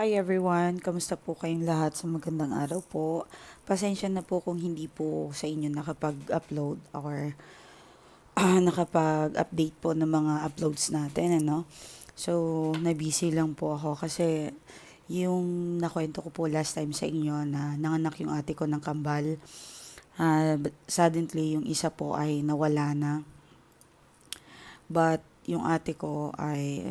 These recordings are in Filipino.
Hi everyone, kamusta po kayong lahat sa magandang araw po. Pasensya na po kung hindi po sa inyo nakapag-upload or nakapag-update po ng mga uploads natin, ano. So, na-busy lang po ako kasi yung nakwento ko po last time sa inyo na nanganak yung ate ko ng kambal. Suddenly, yung isa po ay nawala na. But, yung ate ko ay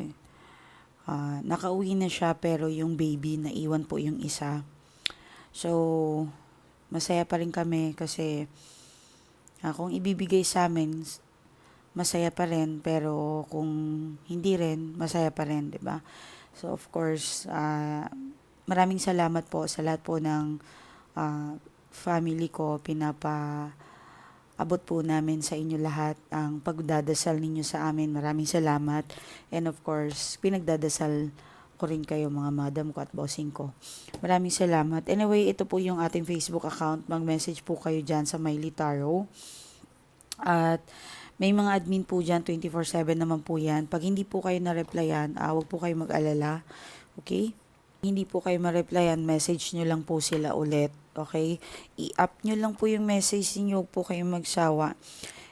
nakauwi na siya pero yung baby naiwan po yung isa. So, masaya pa rin kami kasi kung ibibigay sa amin, masaya pa rin pero kung hindi rin, masaya pa rin, 'di ba? So, of course, maraming salamat po sa lahat po ng family ko. Abot po namin sa inyo lahat ang pagdadasal ninyo sa amin. Maraming salamat. And of course, pinagdadasal ko rin kayo mga madam ko at bossing ko. Maraming salamat. Anyway, ito po yung ating Facebook account. Mag-message po kayo dyan sa Miley Taro. At may mga admin po dyan, 24/7 naman po yan. Pag hindi po kayo na-replyan, huwag po kayo mag-alala. Okay? Hindi po kayo ma-replyan, message nyo lang po sila ulit. Okay? I-up nyo lang po yung message niyo, huwag po kayong magsawa.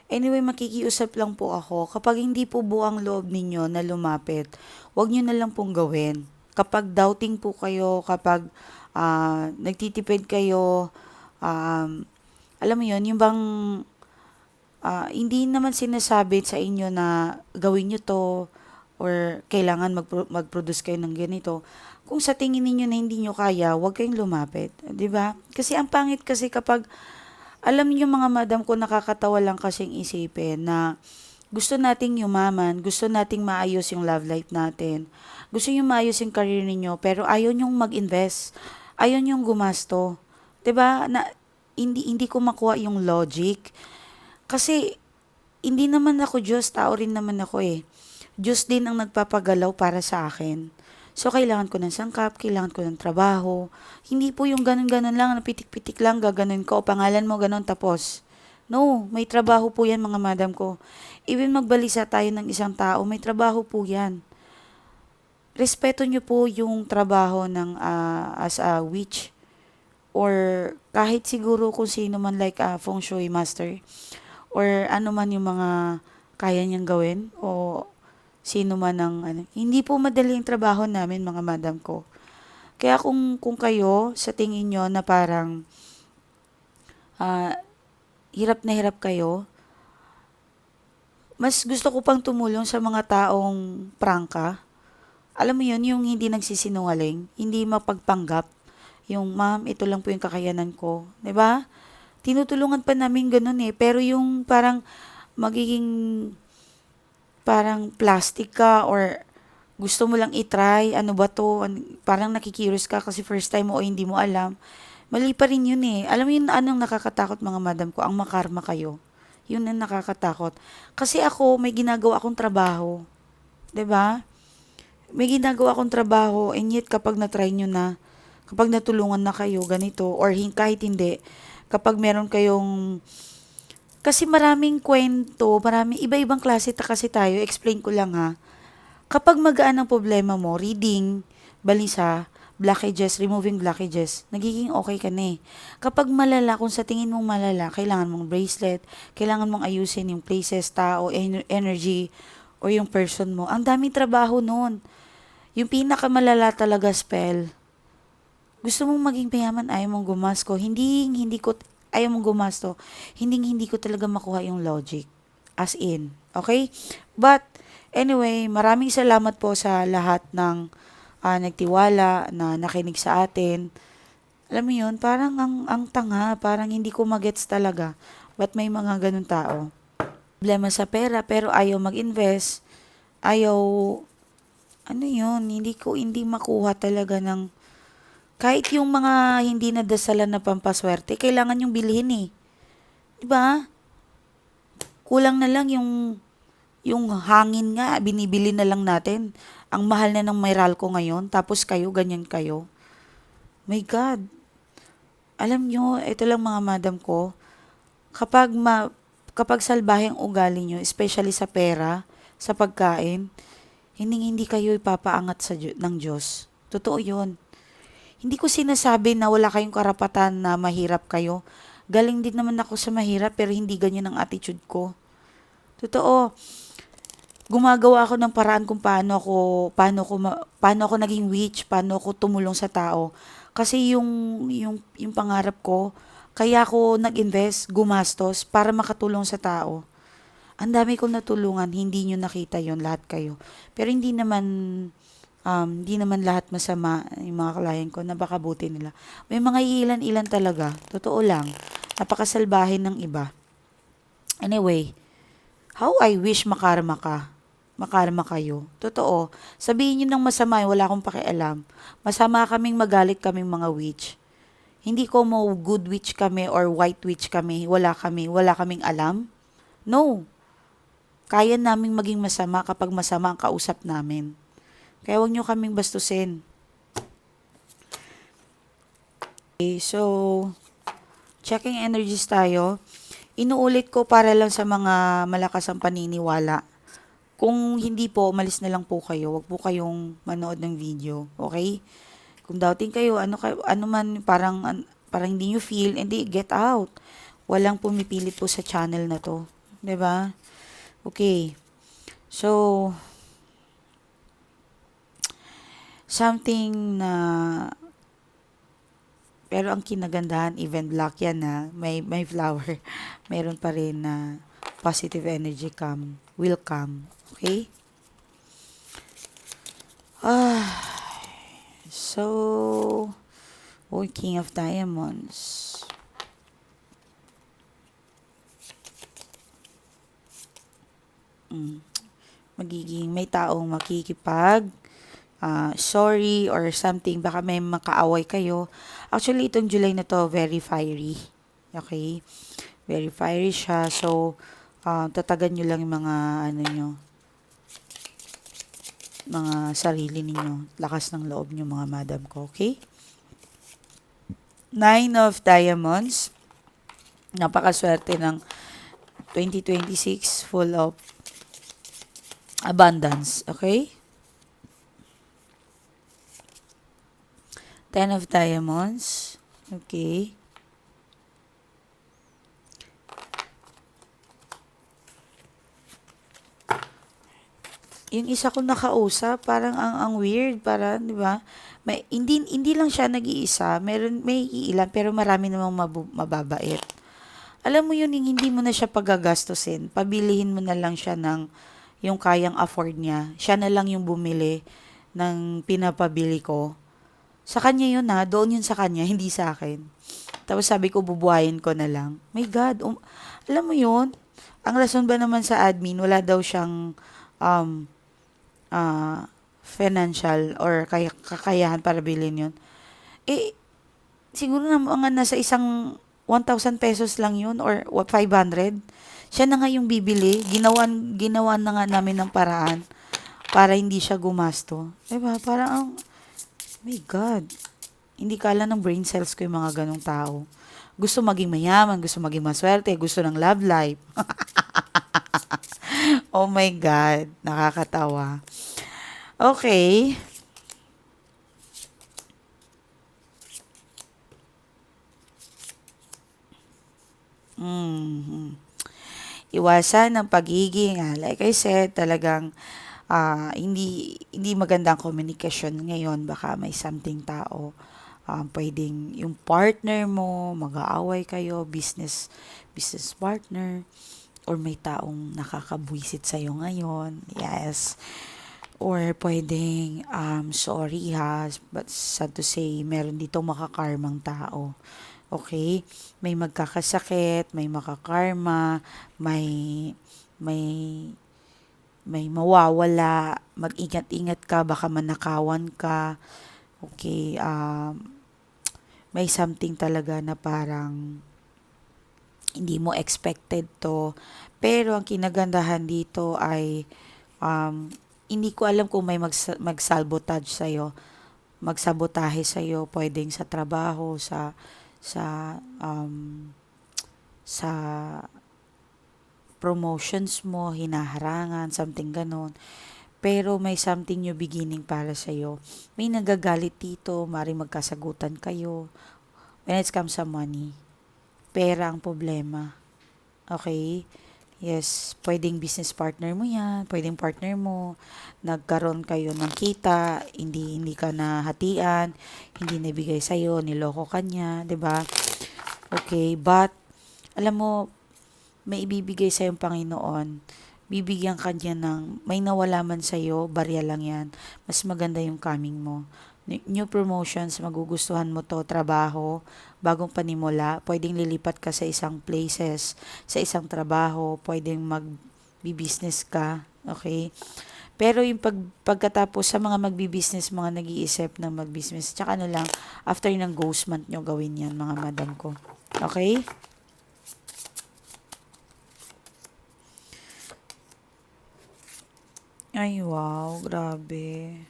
Anyway, makikiusap lang po ako. Kapag hindi po buang loob ninyo na lumapit, huwag nyo na lang pong gawin. Kapag doubting po kayo, kapag nagtitipid kayo, alam mo yun, yung bang hindi naman sinasabi sa inyo na gawin nyo to or kailangan mag-produce kayo ng ganito. Kung sa tingin ninyo na hindi nyo kaya, huwag kayong lumapit. 'Di ba? Kasi ang pangit kasi kapag, alam niyo mga madam ko, nakakatawa lang kasing isipin na gusto nating yumaman, gusto nating maayos yung love life natin, gusto nyo maayos yung career ninyo, pero ayaw nyong mag-invest, ayaw nyong gumasto. 'Di ba? Na, hindi ko makuha yung logic. Kasi, hindi naman ako Diyos, tao rin naman ako eh. Diyos din ang nagpapagalaw para sa akin. So, kailangan ko ng sangkap, kailangan ko ng trabaho. Hindi po yung ganun-ganun lang, na pitik-pitik lang, gaganon ko, pangalan mo, ganon, tapos. No, may trabaho po yan mga madam ko. Even magbalisa tayo ng isang tao, may trabaho po yan. Respeto nyo po yung trabaho ng as a witch or kahit siguro kung sino man like feng shui master or ano man yung mga kaya niyang gawin o sino man ang ano. Hindi po madali yung trabaho namin mga madam ko. Kaya kung kayo sa tingin nyo na parang ah, hirap na hirap kayo, mas gusto ko pang tumulong sa mga taong prangka. Alam mo yun, yung hindi nagsisinungaling, hindi mapagpanggap. Yung, ma'am, ito lang po yung kakayanan ko. 'Di ba? Tinutulungan pa namin ganun eh. Pero yung parang magiging parang plastic ka or gusto mo lang itry, ano ba to, parang nakikiros ka kasi first time mo o hindi mo alam. Mali pa rin yun eh. Alam mo yun, anong nakakatakot mga madam ko? Ang makarma kayo. Yun ang nakakatakot. Kasi ako, may ginagawa akong trabaho. 'Di ba? May ginagawa akong trabaho and yet kapag na-try nyo na, kapag natulungan na kayo ganito or kahit hindi, kapag meron kayong, kasi maraming kwento, maraming iba-ibang klase kasi tayo, explain ko lang ha. Kapag magaan ang problema mo, reading, balisa, blockages, removing blockages, nagiging okay ka na eh. Kapag malala, kung sa tingin mong malala, kailangan mong bracelet, kailangan mong ayusin yung places, tao, energy, o yung person mo. Ang daming trabaho nun. Yung pinakamalala talaga spell. Gusto mong maging mayaman, ayaw mong gumasto. Hindi ko, ayaw mong gumasto. Hindi ko talaga makuha yung logic. As in. Okay? But, anyway, maraming salamat po sa lahat ng nagtiwala, na nakinig sa atin. Alam mo yun, parang ang tanga, parang hindi ko magets talaga. Ba't may mga ganun tao? Problema sa pera, pero ayaw mag-invest. Ayaw, ano yun, hindi makuha talaga ng, kahit yung mga hindi nadasalan na pampaswerte, kailangan yung bilhin eh. 'Di ba? Kulang na lang yung hangin nga, binibili na lang natin. Ang mahal na ng Meralco ngayon, tapos kayo, ganyan kayo. My God. Alam nyo, ito lang mga madam ko, kapag kapag salbahe ang ugali nyo, especially sa pera, sa pagkain, hindi kayo ipapaangat ng Diyos. Totoo yun. Hindi ko sinasabi na wala kayong karapatan na mahirap kayo. Galing din naman ako sa mahirap pero hindi ganyan ang attitude ko. Totoo, gumagawa ako ng paraan kung paano ako naging witch, paano ako tumulong sa tao. Kasi yung pangarap ko, kaya ako nag-invest, gumastos para makatulong sa tao. Ang dami kong natulungan, hindi nyo nakita yon lahat kayo. Pero hindi naman lahat masama yung mga client ko, napakabuti nila. May mga ilan-ilan talaga, totoo lang, napakasalbahin ng iba. Anyway, how I wish makarma ka. Makarma kayo. Totoo. Sabihin nyo ng masama, wala akong pakialam. Masama kaming magalit kaming mga witch. Hindi ko mo good witch kami or white witch kami. Wala kaming alam. No. Kaya naming maging masama kapag masama ang kausap namin. Kaya huwag nyo kaming bastusin. Okay, so, checking energies tayo. Inuulit ko para lang sa mga malakas ang paniniwala. Kung hindi po, umalis na lang po kayo. Huwag po kayong manood ng video. Okay? Kung doubting kayo, ano man, parang hindi nyo feel, hindi, get out. Walang pumipilit po sa channel na to. 'Di ba? Okay. So, something na, pero ang kinagandahan, even black yan na, may flower. Meron pa rin na positive energy will come. Okay? So, King of Diamonds. Magiging may taong sorry or something, baka may makaaway kayo. Actually, itong July na to, very fiery. Okay? Very fiery siya. So, tatagan nyo lang yung mga sarili ninyo. Lakas ng loob nyo, mga madam ko. Okay? 9 of Diamonds. Napakaswerte ng 2026, full of abundance. Okay? 10 of Diamonds. Okay. Yung isa ko nakausap, parang ang weird, parang, di ba? Hindi lang siya nag-iisa, may ilan, pero marami namang mababait. Alam mo yun, yung hindi mo na siya pagagastusin, pabilihin mo na lang siya ng yung kayang afford niya. Siya na lang yung bumili ng pinapabili ko. Sa kanya yun doon yun sa kanya, hindi sa akin. Tapos sabi ko, bubuhayin ko na lang. My God, alam mo yun, ang rason ba naman sa admin, wala daw siyang financial or kakayahan para bilhin yun. Eh, siguro na mga nasa isang 1,000 pesos lang yun or 500. Siya na nga yung bibili. Ginawa na nga namin ng paraan para hindi siya gumasto. Diba? Parang, my God. Hindi kala ng brain cells ko yung mga ganong tao. Gusto maging mayaman, gusto maging maswerte, gusto ng love life. Oh my God. Nakakatawa. Okay. Iwasan ang pagiging, like I said, talagang hindi magandang komunikasyon ngayon. Baka may something tao. Pwedeng yung partner mo, mag-aaway kayo, business partner, or may taong nakakabwisit sa'yo ngayon. Yes. Or pwedeng, sorry but sad to say, meron dito makakarmang tao. Okay? May magkakasakit, may makakarma, may may may mawawala, mag-ingat-ingat ka, baka manakawan ka. Okay, may something talaga na parang hindi mo expected to. Pero ang kinagandahan dito ay hindi ko alam kung may mag-sabotage sa'yo, magsabotahe sa'yo, pwedeng sa trabaho, sa sa promotions mo, hinaharangan, something ganon. pero may something new beginning para sa'yo. May nagagalit dito, maaaring magkasagutan kayo when it comes sa money. Pera ang problema. Okay? Yes, pwedeng business partner mo yan, pwedeng partner mo, nagkaroon kayo ng kita, hindi ka nahatian, hindi nabigay sa'yo, niloko ka niya, 'di ba? Okay, but alam mo, may ibibigay sa yung Panginoon. Bibigyan ka niya ng, may nawala man sa'yo, barya lang yan. Mas maganda yung coming mo. New promotions, magugustuhan mo to, trabaho, bagong panimula, pwedeng lilipat ka sa isang places, sa isang trabaho, pwedeng mag-business ka, okay? Pero yung pagkatapos sa mga magbi-business, mga nag-iisip ng mag-business, tsaka na lang, after ng ghost month nyo gawin yan, mga madam ko. Okay? Ay, wow, grabe.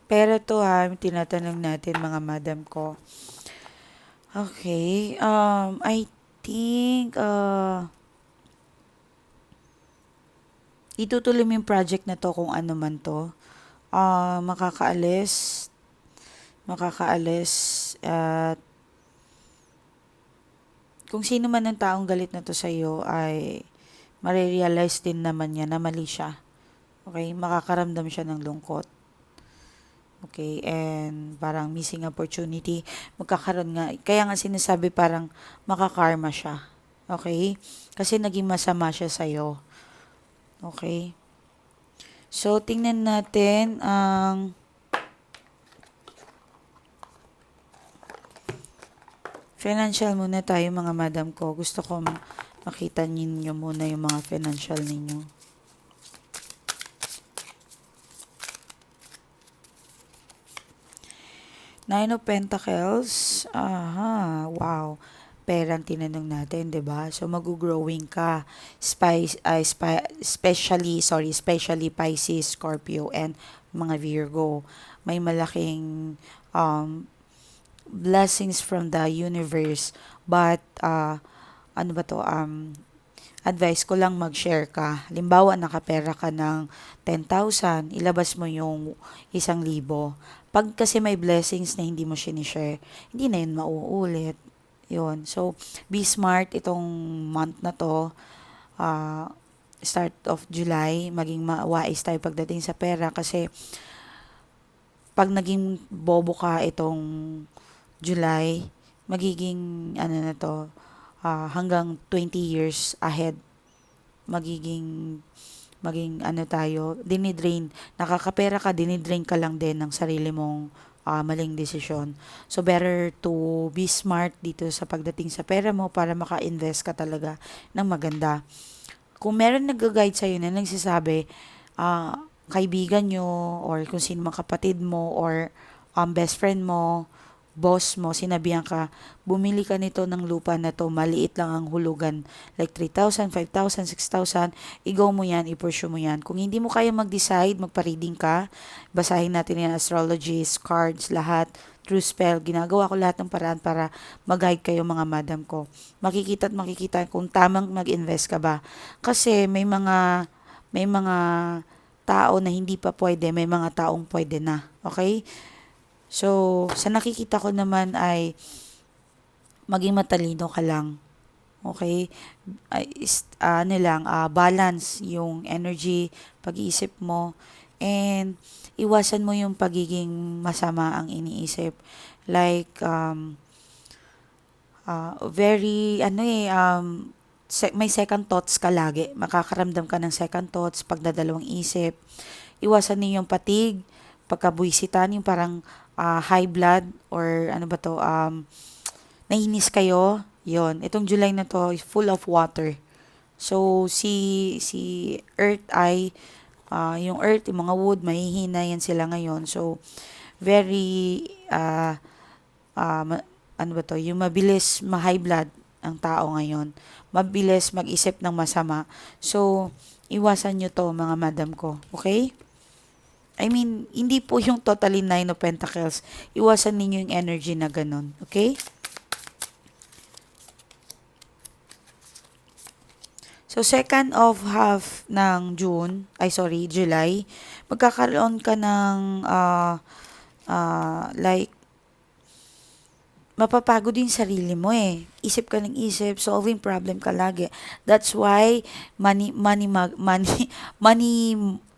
Pero to ha, tinatanong natin mga madam ko. Okay, I think, itutuloy mo yung project na to kung ano man to. Makakaalis, at kung sino man ang taong galit na to sa'yo ay marirealize din naman niya na mali siya. Okay, makakaramdam siya ng lungkot. Okay, and parang missing opportunity. Magkakaroon nga, kaya nga sinasabi parang makakarma siya. Okay? Kasi naging masama siya sa'yo. Okay? So, tingnan natin ang financial muna tayo mga madam ko. Gusto ko makita ninyo muna yung mga financial ninyo. Nine of Pentacles. Aha, wow. Perang tinanong natin, 'di ba? So mag-growing ka. Especially Pisces, Scorpio and mga Virgo. May malaking blessings from the universe, but ano ba to, advice ko lang mag-share ka. Halimbawa, nakapera ka ng 10,000, ilabas mo yung 1,000. Pag kasi may blessings na hindi mo sinishare, hindi na yun mauulit. Yun. So, be smart itong month na to. Start of July, maging mawais tayo pagdating sa pera kasi pag naging bobo ka itong July, magiging ano na to, hanggang 20 years ahead maging ano tayo, dinidrain, nakakapera ka, dinidrain ka lang din ng sarili mong maling desisyon. So, better to be smart dito sa pagdating sa pera mo para maka-invest ka talaga ng maganda. Kung meron nag-guide sa'yo na nagsasabi, kaibigan nyo, or kung sino mang kapatid mo, or best friend mo, boss mo, sinabihan ka, bumili ka nito ng lupa na to, maliit lang ang hulugan, like 3,000, 5,000, 6,000, i-go mo yan, i-pursue mo yan. Kung hindi mo kaya mag-decide, magpa-reading ka, basahin natin yung astrologies, cards, lahat, true spell, ginagawa ko lahat ng paraan para mag-guide kayo mga madam ko. Makikita at makikita kung tamang mag-invest ka ba. Kasi may mga tao na hindi pa pwede, may mga taong pwede na. Okay? So, sa nakikita ko naman ay maging matalino ka lang. Okay? Balance yung energy, pag-iisip mo, and iwasan mo yung pagiging masama ang iniisip. Like, may second thoughts ka lagi. Makakaramdam ka ng second thoughts, pagdadalawang isip. Iwasan niyo yung fatigue, pagkabuisitan, yung parang high blood, or ano ba to, nahinis kayo, yon. Itong July na to is full of water. So, si Earth ay, yung Earth, yung mga wood, mahihina yan sila ngayon. So, very, ano ba to, yung mabilis ma-high blood ang tao ngayon. Mabilis mag-isip ng masama. So, iwasan nyo to mga madam ko. Okay? I mean, hindi po yung totally 9 of Pentacles. Iwasan ninyo yung energy na ganun. Okay? So, So, second of half ng July, magkakaroon ka ng like mapapagod yung sarili mo eh. Isip ka ng isip, solving problem ka lagi. That's why money,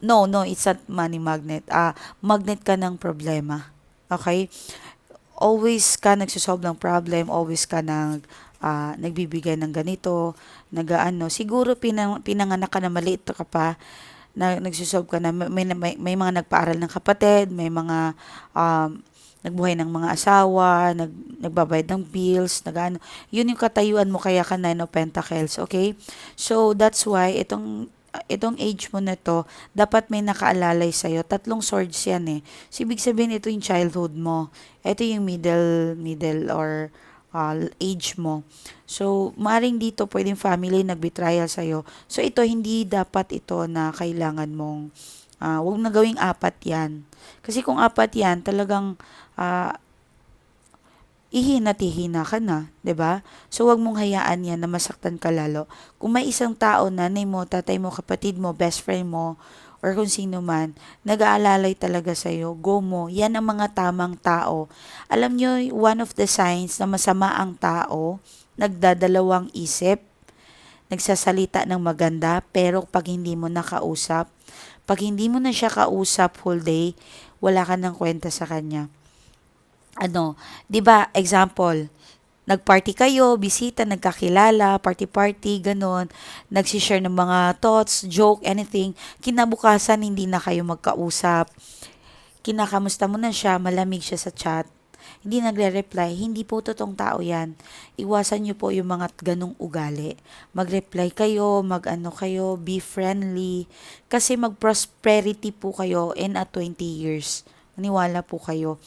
no, it's not money magnet. Magnet ka ng problema. Okay? Always ka nagsosolve ng problem, always ka nagbibigay ng ganito, siguro pinanganak ka na maliit ka pa, nagsosolve ka na, may mga nagpaaral ng kapatid, may mga nagbuhay ng mga asawa, nagbabayad ng bills, yun yung katayuan mo kaya ka Nine of Pentacles, okay? So, that's why, itong age mo na to, dapat may nakaalalay sa'yo. 3 swords yan eh. So, ibig sabihin, ito yung childhood mo. Ito yung middle or age mo. So, maaring dito, pwedeng family nag-betrayal sa'yo. So, ito, hindi dapat ito na kailangan mong, huwag na gawing 4 yan. Kasi kung 4 yan, talagang, ihina-tihina ka na, 'di ba? So wag mong hayaan 'yan na masaktan ka lalo. Kung may isang tao, nanay mo, tatay mo, kapatid mo, best friend mo, or kung sino man, nag-aalalay talaga sa iyo, go mo. 'Yan ang mga tamang tao. Alam nyo, one of the signs na masama ang tao, nagdadalawang isip, nagsasalita ng maganda, pero pag hindi mo nakausap, pag hindi mo na siya kausap whole day, wala ka ng kwenta sa kanya. 'Di ba, example, nagparty kayo, bisita, nagkakilala, party-party, ganon, nagsishare ng mga thoughts, joke, anything, kinabukasan hindi na kayo magkausap, kinakamusta mo na siya, malamig siya sa chat, hindi nagre-reply, hindi po totoong tao yan. Iwasan niyo po yung mga ganong ugali. Mag-reply kayo, kayo, be friendly, kasi mag-prosperity po kayo in a 20 years. Maniwala po kayo.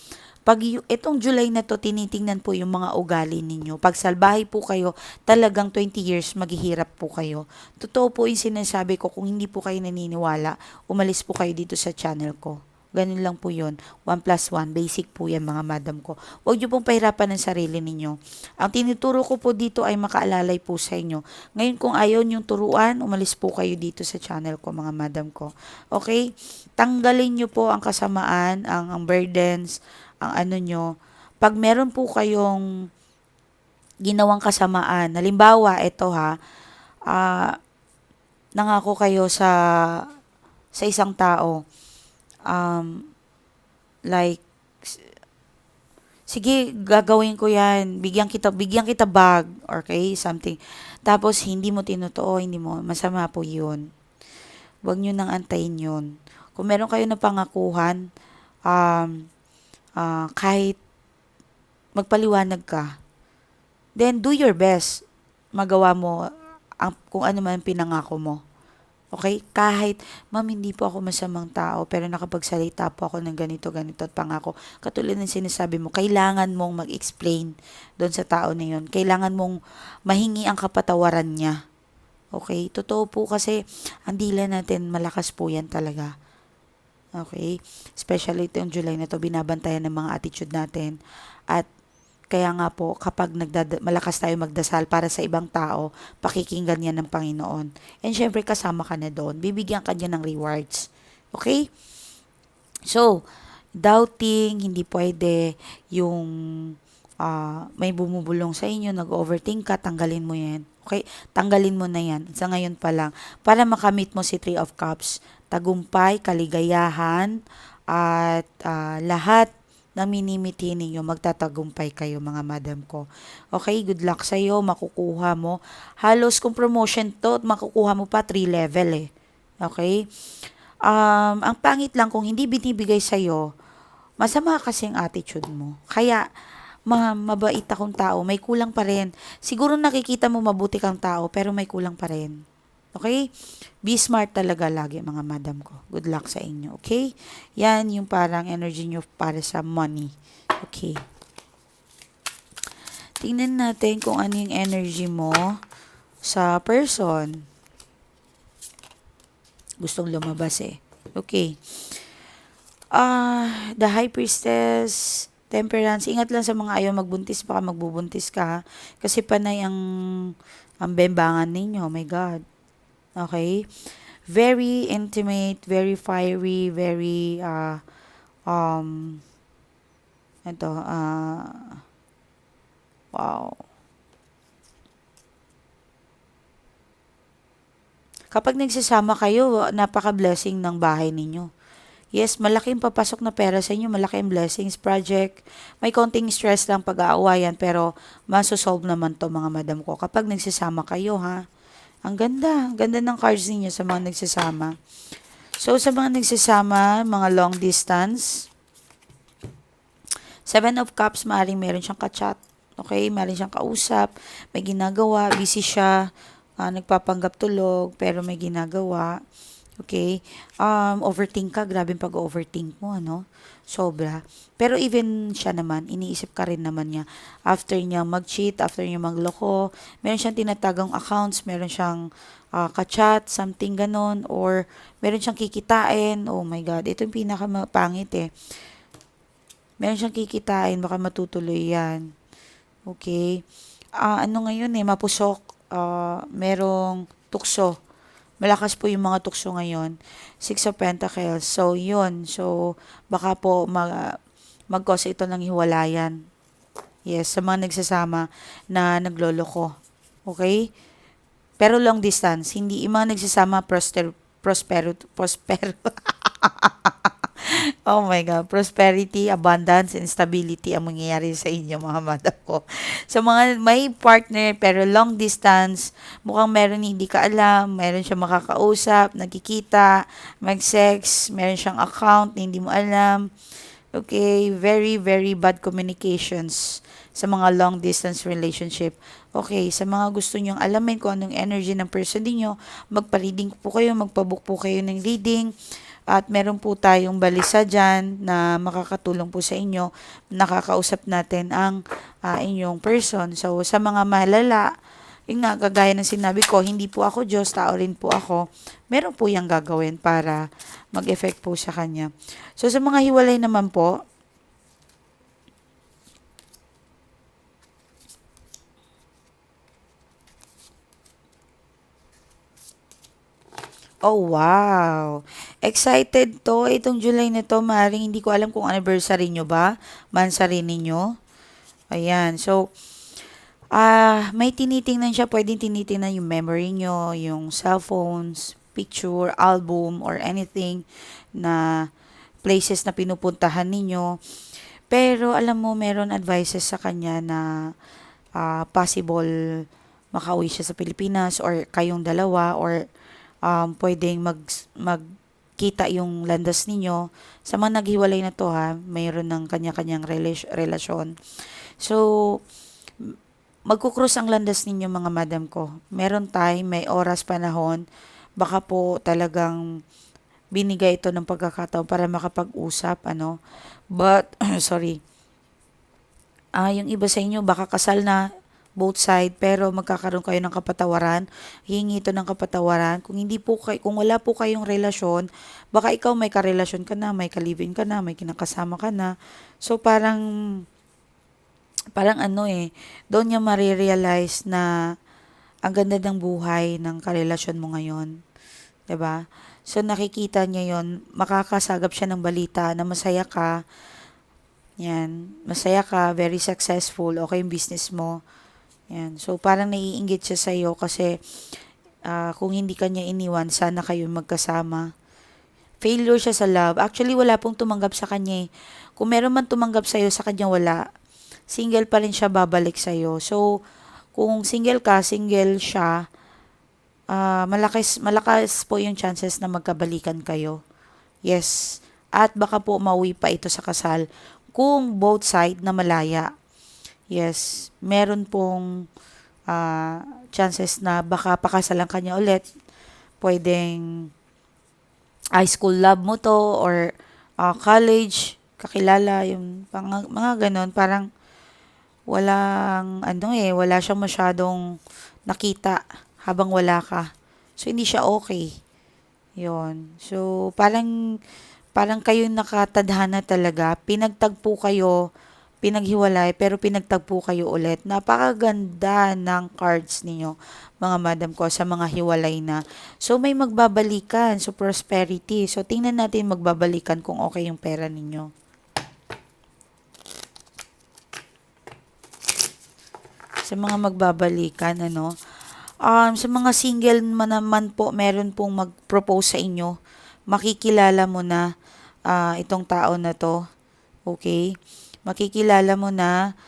Pag itong July na to, tinitingnan po yung mga ugali ninyo. Pag salbahe po kayo, talagang 20 years maghihirap po kayo. Totoo po yung sinasabi ko, kung hindi po kayo naniniwala, umalis po kayo dito sa channel ko. Ganun lang po yun. 1+1, basic po yan mga madam ko. Huwag niyo pong pahirapan ng sarili ninyo. Ang tinuturo ko po dito ay makaalalay po sa inyo. Ngayon kung ayaw niyong turuan, umalis po kayo dito sa channel ko mga madam ko. Okay? Tanggalin niyo po ang kasamaan, ang burdens, ang pag meron po kayong ginawang kasamaan, halimbawa, ito nangako kayo sa isang tao, like, sige, gagawin ko yan, bigyan kita bag, okay, something. Tapos, hindi mo tinutuo, masama po yun. Huwag nyo nang antayin yun. Kung meron kayo na pangakuhan, kahit magpaliwanag ka, then do your best. Magawa mo kung ano man pinangako mo. Okay? Kahit, ma'am, hindi po ako masamang tao, pero nakapagsalita po ako ng ganito at pangako. Katulad ng sinasabi mo, kailangan mong mag-explain doon sa tao na yun. Kailangan mong mahingi ang kapatawaran niya. Okay? Totoo po kasi, ang dila natin, malakas po yan talaga. Okay? Especially itong July na to, binabantayan ng mga attitude natin. At kaya nga po, kapag malakas tayo magdasal para sa ibang tao, pakikinggan yan ng Panginoon. And syempre, kasama ka na doon. Bibigyan ka niya ng rewards. Okay? So, doubting, hindi pwede yung may bumubulong sa inyo, nag-overthink ka, tanggalin mo yan. Okay? Tanggalin mo na yan. Sa ngayon pa lang. Para makamit mo si 3 of Cups. Tagumpay, kaligayahan, at lahat na minimiti ninyo, magtatagumpay kayo mga madam ko. Okay, good luck sa'yo, makukuha mo. Halos kung promotion to, makukuha mo pa 3 level eh. Okay? Ang pangit lang kung hindi binibigay sa'yo, masama kasi ang attitude mo. Kaya, mabait akong tao, may kulang pa rin. Siguro nakikita mo mabuti kang tao, pero may kulang pa rin. Okay? Be smart talaga lagi mga madam ko. Good luck sa inyo. Okay? Yan yung parang energy nyo para sa money. Okay. Tingnan natin kung ano yung energy mo sa person. Gustong lumabas eh. Okay. The High Priestess, Temperance. Ingat lang sa mga ayaw magbuntis. Baka magbubuntis ka. Kasi panay ang bembangan ninyo. Oh my God. Okay? Very intimate, very fiery, very, um, ito, wow. Kapag nagsasama kayo, napaka-blessing ng bahay ninyo. Yes, malaking papasok na pera sa inyo, malaking blessings project. May konting stress lang pag-aawayan pero masosolve naman to mga madam ko kapag nagsasama kayo ha. Ang ganda ng cards ninyo sa mga nagsasama. So sa mga nagsasama, mga long distance, Seven of Cups, maaaring meron siyang ka-chat. Okay, meron siyang kausap, may ginagawa, busy siya, nagpapanggap tulog, pero may ginagawa. Okay? Overthink ka, grabe pag-overthink mo, ano? Sobra. Pero even siya naman, iniisip ka rin naman niya. After niya mag-cheat, after niya magloko, meron siyang tinatagong accounts, meron siyang ka-chat, something ganon, or meron siyang kikitain. Oh my God, ito yung pangit eh. Meron siyang kikitain, baka matutuloy yan. Okay? Ano ngayon eh, mapusok, merong tukso. Malakas po yung mga tukso ngayon. Six of Pentacles. So, yun. So, baka po mag-cause ito ng hiwalayan. Yes, sa mga nagsasama na nagloloko. Okay? Pero long distance. Hindi yung mga nagsasama prospero. Oh my God, prosperity, abundance, and stability ang mangyayari sa inyo mga madam ko. Sa mga may partner pero long distance, mukhang meron hindi ka alam, meron siyang makakausap, nagkikita, mag-sex, meron siyang account na hindi mo alam. Okay, very, very bad communications sa mga long distance relationship. Okay, sa mga gusto nyong alamin kung anong energy ng person niyo, magpa-reading po kayo, magpabook po kayo ng reading. At meron po tayong balisa dyan na makakatulong po sa inyo. Nakakausap natin ang inyong person. So, sa mga malala, yung nga, kagaya ng sinabi ko, hindi po ako Diyos, tao rin po ako. Meron po yung gagawin para mag-effect po sa kanya. So, sa mga hiwalay naman po, oh wow! Excited to, itong July na to, maaaring hindi ko alam kung anniversary nyo ba, mansari ninyo. Ayan, so, may tinitingnan siya, pwedeng tinitingnan yung memory nyo, yung cellphones, picture, album, or anything na places na pinupuntahan ninyo. Pero alam mo, meron advices sa kanya na possible makauwi siya sa Pilipinas or kayong dalawa or pwedeng magkita yung landas ninyo. Sa mga naghiwalay na to ha, mayroon ng kanya-kanyang relasyon. So, magkukrus ang landas ninyo mga madam ko. Meron time, may oras, panahon, baka po talagang binigay ito ng pagkakataon para makapag-usap, ano. But, sorry, yung iba sa inyo, baka kasal na both side, pero magkakaroon kayo ng kapatawaran, hingi ito ng kapatawaran. Kung hindi po kung wala po kayong relasyon, baka ikaw may karelasyon ka na, may kalivin ka na, may kinakasama ka na. So, parang ano eh, doon niya marirealize na ang ganda ng buhay ng karelasyon mo ngayon. 'Di ba? So nakikita niya yon, makakasagap siya ng balita na masaya ka. Yan, masaya ka, very successful, okay yung business mo. Yan. So parang naiinggit siya sa iyo kasi kung hindi kanya iniwan, sana kayo magkasama. Failure siya sa love. Actually, wala pong tumanggap sa kanya eh. Kung meron man tumanggap sa iyo, sa kanya wala. Single pa rin siya babalik sa iyo. So, kung single ka, single siya, malakas po yung chances na magkabalikan kayo. Yes. At baka po mauwi pa ito sa kasal kung both side na malaya. Yes. Meron pong chances na baka pakasalan kanya ulit. Pwedeng high school love mo to or college, kakilala, yung mga ganon. Parang wala siyang masyadong nakita habang wala ka. So, hindi siya okay. Yon. So, parang kayo nakatadhana talaga. Pinagtagpo kayo pinaghiwalay pero pinagtagpo kayo ulit. Napakaganda ng cards ninyo, mga madam ko, sa mga hiwalay na. So, may magbabalikan. So, prosperity. So, tingnan natin magbabalikan kung okay yung pera ninyo. Sa mga magbabalikan, ano. Sa mga single naman po, meron pong mag-propose sa inyo. Makikilala mo na itong tao na to. Okay? Makikilala mo na.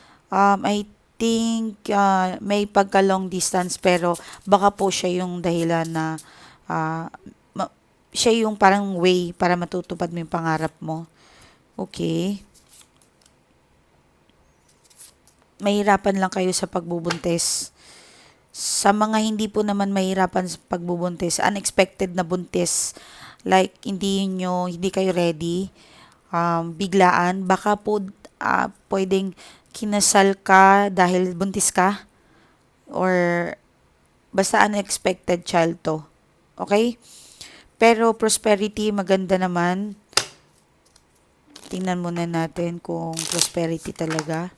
I think may pagka long distance pero baka po siya yung dahilan na uh, siya yung parang way para matutupad mo yung pangarap mo. Okay? Mahirapan lang kayo sa pagbubuntis. Sa mga hindi po naman mahirapan sa pagbubuntis, unexpected na buntis, like hindi kayo ready, biglaan, baka po pwedeng kinasal ka dahil buntis ka, or basta unexpected child to. Okay? Pero prosperity, maganda naman. Tingnan muna natin kung prosperity talaga.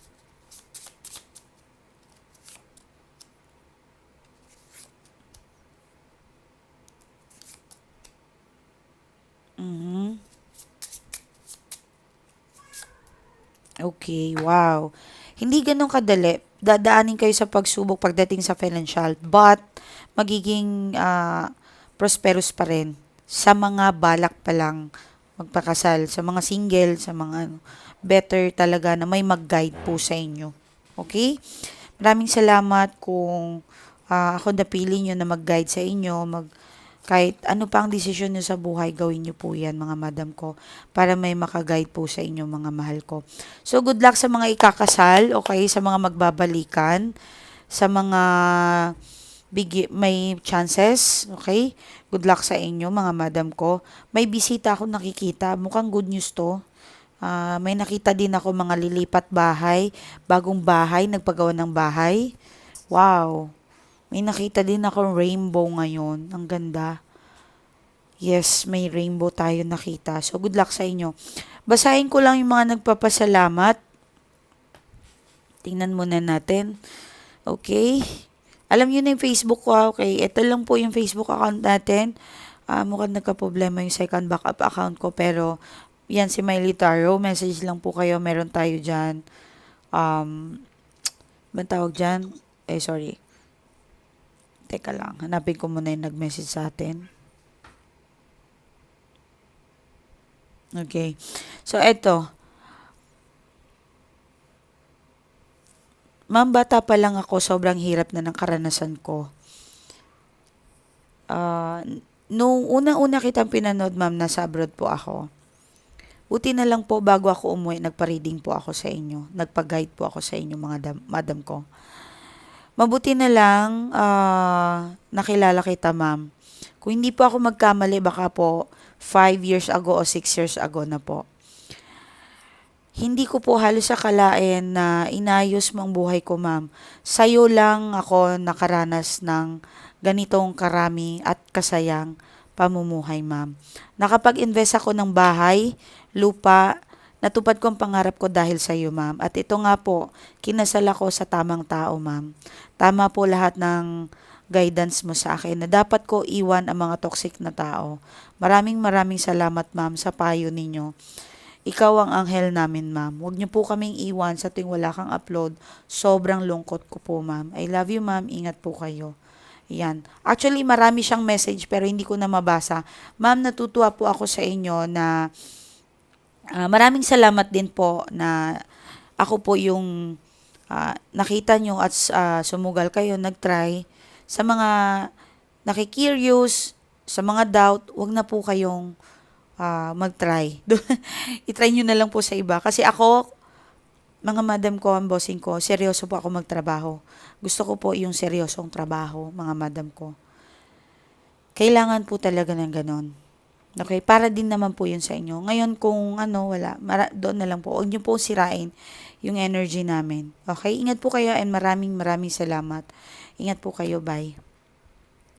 Okay, wow. Hindi ganun kadali. Dadaanin kayo sa pagsubok pagdating sa financial, but magiging prosperous pa rin sa mga balak pa lang magpakasal, sa mga single, sa mga better talaga na may mag-guide po sa inyo. Okay? Maraming salamat kung ako napili nyo na mag-guide sa inyo, kahit ano pa ang desisyon nyo sa buhay, gawin nyo po yan, mga madam ko, para may makaguide po sa inyo, mga mahal ko. So, good luck sa mga ikakasal, okay, sa mga magbabalikan, sa mga may chances, okay? Good luck sa inyo, mga madam ko. May bisita ako nakikita, mukhang good news to. May nakita din ako mga lilipat bahay, bagong bahay, nagpagawa ng bahay. Wow! May nakita din ako rainbow ngayon. Ang ganda. Yes, may rainbow tayo nakita. So, good luck sa inyo. Basahin ko lang yung mga nagpapasalamat. Tingnan muna natin. Okay. Alam nyo na yung Facebook ko. Okay. Ito lang po yung Facebook account natin. Mukhang nagka-problema yung second backup account ko. Pero, yan si Miley Taro. Message lang po kayo. Meron tayo dyan. Bang tawag dyan? Sorry. Teka lang, hanapin ko muna yung nag-message sa atin. Okay. So, eto. Ma'am, bata pa lang ako, sobrang hirap na ng karanasan ko. Nung una-una kitang pinanood, ma'am, nasa abroad po ako. Buti na lang po, bago ako umuwi, nagpa-reading po ako sa inyo. Nagpa-guide po ako sa inyo, mga madam ko. Mabuti na lang, nakilala kita, ma'am. Kung hindi po ako magkamali, baka po 5 years ago o 6 years ago na po. Hindi ko po halos akalain na inayos mo ang buhay ko, ma'am. Sa'yo lang ako nakaranas ng ganitong karami at kasayang pamumuhay, ma'am. Nakapag-invest ako ng bahay, lupa, natupad ko ang pangarap ko dahil sa iyo, ma'am. At ito nga po, kinasal ako sa tamang tao, ma'am. Tama po lahat ng guidance mo sa akin na dapat ko iwan ang mga toxic na tao. Maraming salamat, ma'am, sa payo ninyo. Ikaw ang anghel namin, ma'am. Huwag niyo po kaming iwan sa tuwing wala kang upload. Sobrang lungkot ko po, ma'am. I love you, ma'am. Ingat po kayo. Yan. Actually, marami siyang message pero hindi ko na mabasa. Ma'am, natutuwa po ako sa inyo na maraming salamat din po na ako po yung nakita nyo at sumugal kayo, nag-try. Sa mga nakikurious, sa mga doubt, wag na po kayong mag-try. I-try nyo na lang po sa iba. Kasi ako, mga madam ko, ang bossing ko, seryoso po ako magtrabaho. Gusto ko po yung seryosong trabaho, mga madam ko. Kailangan po talaga ng ganon. Okay, para din naman po yun sa inyo. Ngayon kung wala, doon na lang po. Huwag niyo po sirain yung energy namin. Okay, ingat po kayo and maraming salamat. Ingat po kayo, bye.